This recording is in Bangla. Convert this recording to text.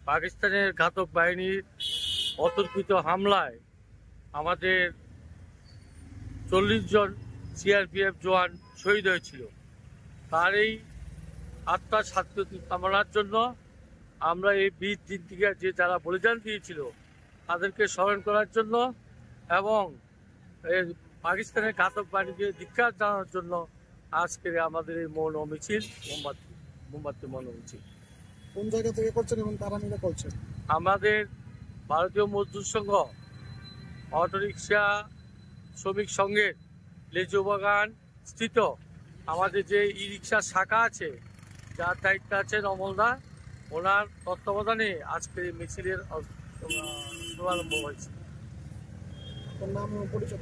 পাকিস্তানের ঘাতক বাহিনীর অতর্কিত হামলায় আমাদের 40 জন সিআরপিএফ জওয়ান শহীদ হয়েছিল। তার এই আত্মার শান্তি কামনার জন্য আমরা এই বীর দিনটিকে যে যারা বলিদান দিয়েছিল তাদেরকে স্মরণ করার জন্য এবং পাকিস্তানের ঘাতক বাহিনীকে ধিক্কার জানানোর জন্য আজকের আমাদের এই মৌন মিছিল, মোমবাতি মৌন মিছিল। কোন জায়গা থেকে করছেন এবং কারা মিলে করছেন? আমাদের ভারতীয় মজদুর সংঘ, অটোরিক্সা শ্রমিক সংঘের লেজু বাগান স্থিত আমাদের যে ই রিক্সার শাখা আছে, যার দায়িত্বে আছেন অমলদা, ওনার তত্ত্বাবধানে আজকের এই মিছিলের শুভারম্ভ হয়েছে। নাম পরিচয়।